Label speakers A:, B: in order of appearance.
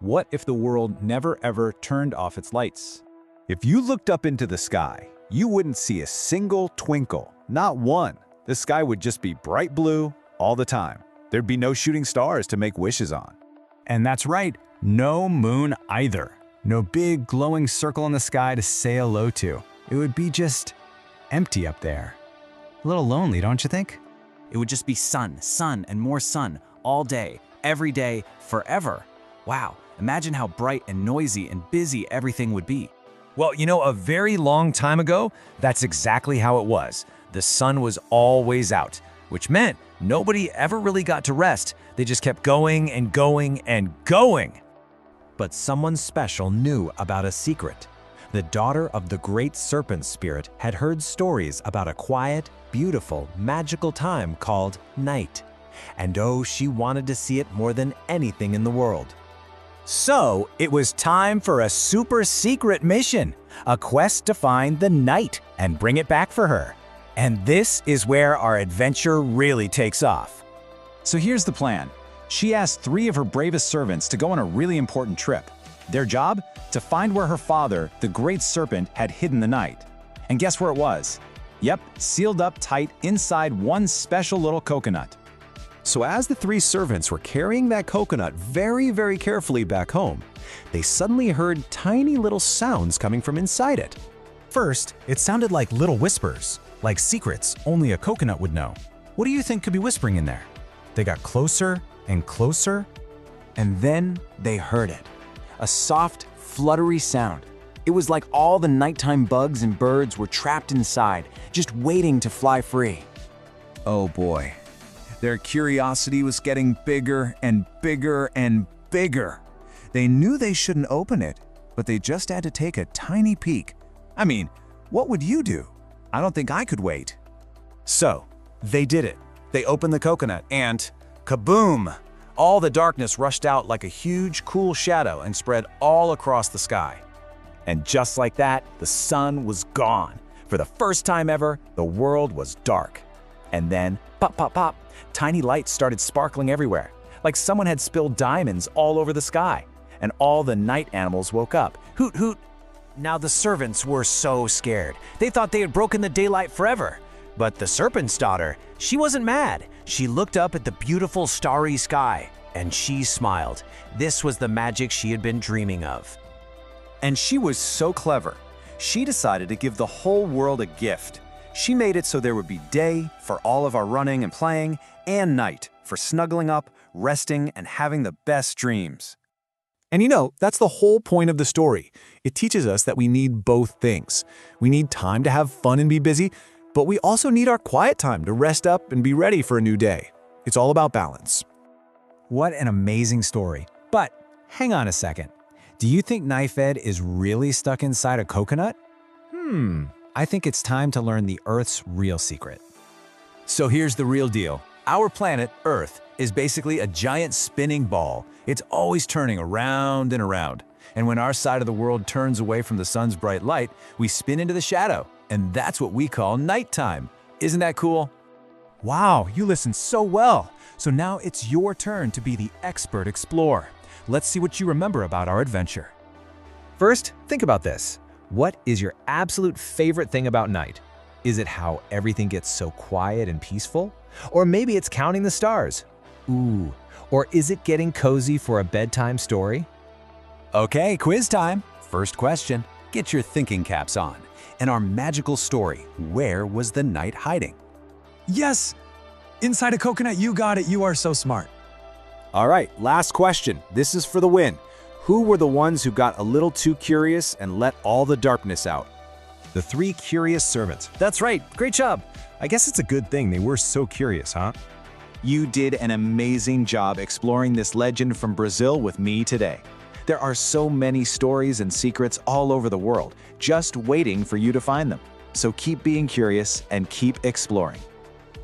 A: What if the world never ever turned off its lights? If you looked up into the sky, you wouldn't see a single twinkle, not one. The sky would just be bright blue all the time. There'd be no shooting stars to make wishes on. And that's right, no moon either. No big glowing circle in the sky to say hello to. It would be just empty up there. A little lonely, don't you think?
B: It would just be sun, sun, and more sun all day, every day, forever. Wow, imagine how bright and noisy and busy everything would be.
C: Well, a very long time ago, that's exactly how it was. The sun was always out, which meant nobody ever really got to rest. They just kept going and going and going. But someone special knew about a secret. The daughter of the Great Serpent Spirit had heard stories about a quiet, beautiful, magical time called night. And oh, she wanted to see it more than anything in the world.
A: So, it was time for a super secret mission, a quest to find the night and bring it back for her. And this is where our adventure really takes off. So here's the plan. She asked 3 of her bravest servants to go on a really important trip. Their job? To find where her father, the Great Serpent, had hidden the night. And guess where it was? Yep, sealed up tight inside one special little coconut.
C: So as the 3 servants were carrying that coconut very, very carefully back home, they suddenly heard tiny little sounds coming from inside it.
D: First, it sounded like little whispers, like secrets only a coconut would know. What do you think could be whispering in there? They got closer and closer,
B: And then they heard it. A soft, fluttery sound. It was like all the nighttime bugs and birds were trapped inside, just waiting to fly free.
A: Oh boy. Their curiosity was getting bigger and bigger and bigger. They knew they shouldn't open it, but they just had to take a tiny peek. I mean, what would you do? I don't think I could wait.
C: So, they did it. They opened the coconut and kaboom! All the darkness rushed out like a huge, cool shadow and spread all across the sky.
A: And just like that, the sun was gone. For the first time ever, the world was dark. And then, pop, pop, pop, tiny lights started sparkling everywhere, like someone had spilled diamonds all over the sky. And all the night animals woke up. Hoot, hoot.
C: Now the servants were so scared. They thought they had broken the daylight forever. But the serpent's daughter, she wasn't mad. She looked up at the beautiful starry sky, and she smiled. This was the magic she had been dreaming of.
A: And she was so clever. She decided to give the whole world a gift. She made it so there would be day for all of our running and playing, and night for snuggling up, resting, and having the best dreams.
D: And that's the whole point of the story. It teaches us that we need both things. We need time to have fun and be busy, but we also need our quiet time to rest up and be ready for a new day. It's all about balance.
A: What an amazing story. But hang on a second. Do you think Knife Ed is really stuck inside a coconut? I think it's time to learn the Earth's real secret. So here's the real deal. Our planet, Earth, is basically a giant spinning ball. It's always turning around and around. And when our side of the world turns away from the sun's bright light, we spin into the shadow. And that's what we call nighttime. Isn't that cool?
D: Wow, you listened so well. So now it's your turn to be the expert explorer. Let's see what you remember about our adventure.
C: First, think about this. What is your absolute favorite thing about night? Is it how everything gets so quiet and peaceful? Or maybe it's counting the stars? Ooh. Or is it getting cozy for a bedtime story?
A: Okay, quiz time. First question. Get your thinking caps on. In our magical story, where was the night hiding?
D: Yes! Inside a coconut, you got it. You are so smart.
A: All right, last question. This is for the win. Who were the ones who got a little too curious and let all the darkness out?
C: The 3 curious servants. That's right. Great job.
D: I guess it's a good thing they were so curious, huh?
A: You did an amazing job exploring this legend from Brazil with me today. There are so many stories and secrets all over the world, just waiting for you to find them. So keep being curious and keep exploring.